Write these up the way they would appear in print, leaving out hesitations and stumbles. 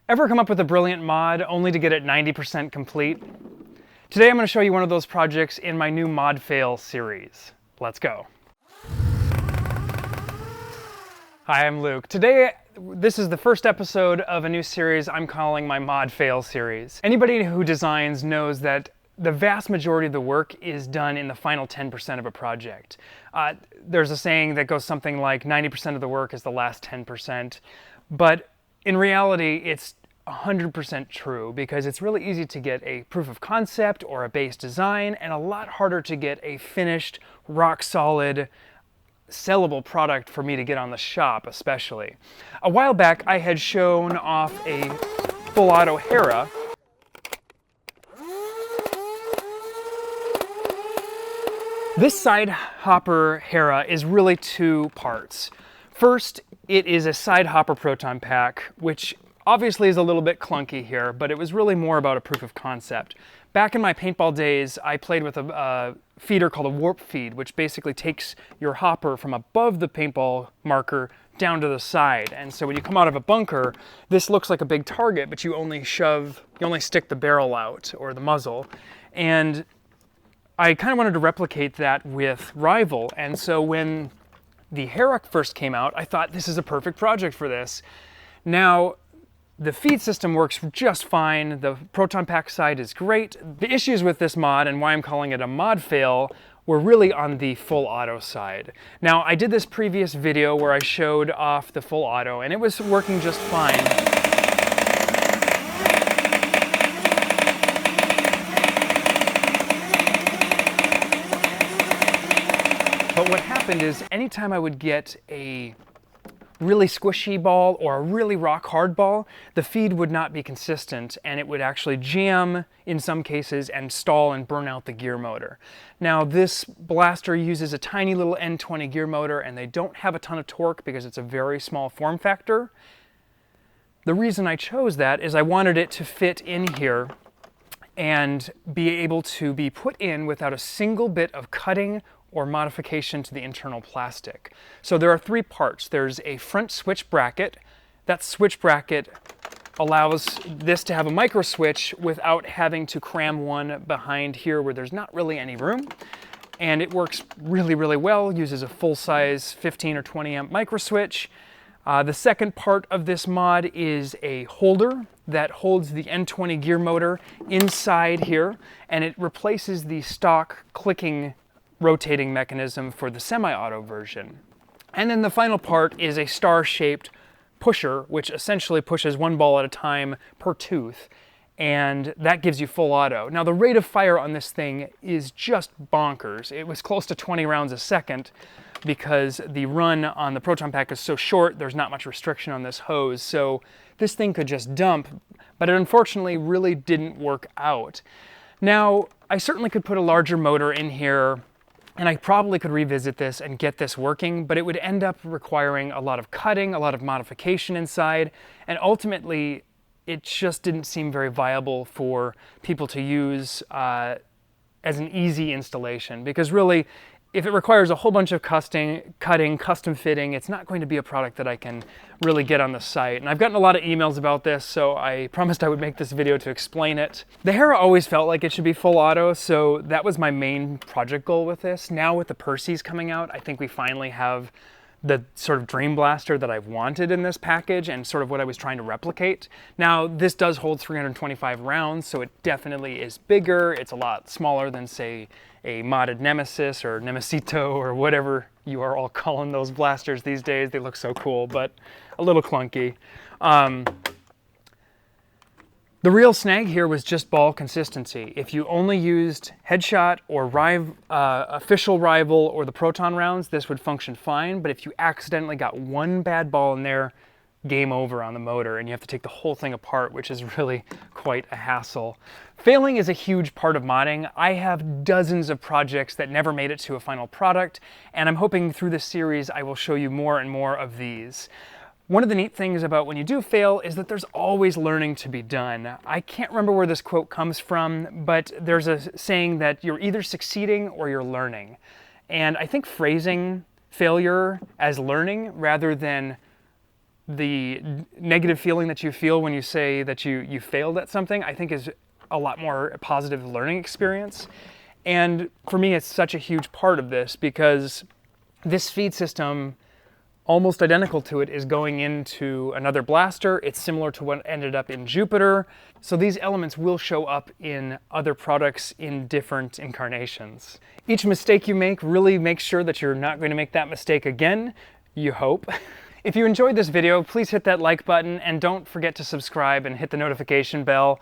Ever come up with a brilliant mod only to get it 90% complete? Today I'm going to show you one of those projects in my new Mod Fail series. Let's go. Hi, I'm Luke. Today, this is the first episode of a new series I'm calling my Mod Fail series. Anybody who designs knows that the vast majority of the work is done in the final 10% of a project. There's a saying that goes something like 90% of the work is the last 10%, but in reality, it's 100% true because it's really easy to get a proof of concept or a base design and a lot harder to get a finished, rock-solid, sellable product for me to get on the shop, especially. A while back, I had shown off a Full-Auto-Hera. This Side-Hopper-Hera is really two parts. First, it is a side-hopper proton pack, which obviously is a little bit clunky here, but it was really more about a proof of concept. Back in my paintball days, I played with a feeder called a warp feed, which basically takes your hopper from above the paintball marker down to the side. And so when you come out of a bunker, this looks like a big target, but you only stick the barrel out, or the muzzle. And I kind of wanted to replicate that with Rival, and so when the Hera first came out, I thought this is a perfect project for this. Now, the feed system works just fine, the proton pack side is great. The issues with this mod, and why I'm calling it a mod fail, were really on the full auto side. Now, I did this previous video where I showed off the full auto, and it was working just fine. But what happened is anytime I would get a really squishy ball or a really rock hard ball, the feed would not be consistent and it would actually jam in some cases and stall and burn out the gear motor. Now this blaster uses a tiny little N20 gear motor and they don't have a ton of torque because it's a very small form factor. The reason I chose that is I wanted it to fit in here and be able to be put in without a single bit of cutting or modification to the internal plastic. So there are three parts. There's a front switch bracket. That switch bracket allows this to have a micro switch without having to cram one behind here where there's not really any room. And it works really, really well, uses a full-size 15 or 20 amp micro switch. The second part of this mod is a holder that holds the N20 gear motor inside here, and it replaces the stock clicking rotating mechanism for the semi-auto version. And then the final part is a star-shaped pusher, which essentially pushes one ball at a time per tooth, and that gives you full auto. Now the rate of fire on this thing is just bonkers. It was close to 20 rounds a second because the run on the proton pack is so short, there's not much restriction on this hose, so this thing could just dump, but it unfortunately really didn't work out. Now, I certainly could put a larger motor in here, and I probably could revisit this and get this working, but it would end up requiring a lot of cutting, a lot of modification inside, and ultimately it just didn't seem very viable for people to use as an easy installation, because really, if it requires a whole bunch of cutting, custom fitting, it's not going to be a product that I can really get on the site. And I've gotten a lot of emails about this, so I promised I would make this video to explain it. The Hera always felt like it should be full auto, so that was my main project goal with this. Now with the Perseus coming out, I think we finally have the sort of dream blaster that I've wanted in this package and sort of what I was trying to replicate. Now, this does hold 325 rounds, so it definitely is bigger. It's a lot smaller than, say, a modded Nemesis or Nemesito or whatever you are all calling those blasters these days. They look so cool, but a little clunky. The real snag here was just ball consistency. If you only used Headshot or official Rival or the Proton rounds, this would function fine, but if you accidentally got one bad ball in there, game over on the motor, and you have to take the whole thing apart, which is really quite a hassle. Failing is a huge part of modding. I have dozens of projects that never made it to a final product, and I'm hoping through this series I will show you more and more of these. One of the neat things about when you do fail is that there's always learning to be done. I can't remember where this quote comes from, but there's a saying that you're either succeeding or you're learning. And I think phrasing failure as learning rather than the negative feeling that you feel when you say that you failed at something, I think is a lot more a positive learning experience. And for me, it's such a huge part of this because this feed system, almost identical to it, is going into another blaster. It's similar to what ended up in Jupiter. So these elements will show up in other products in different incarnations. Each mistake you make, really make sure that you're not going to make that mistake again, you hope. If you enjoyed this video, please hit that like button and don't forget to subscribe and hit the notification bell.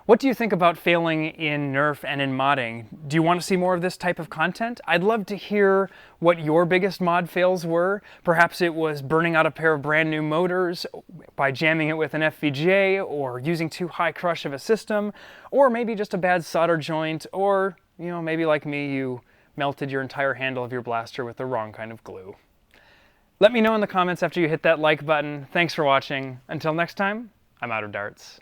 What do you think about failing in Nerf and in modding? Do you want to see more of this type of content? I'd love to hear what your biggest mod fails were. Perhaps it was burning out a pair of brand new motors by jamming it with an FVGA, or using too high crush of a system, or maybe just a bad solder joint, or, you know, maybe like me, you melted your entire handle of your blaster with the wrong kind of glue. Let me know in the comments after you hit that like button. Thanks for watching. Until next time, I'm out of darts.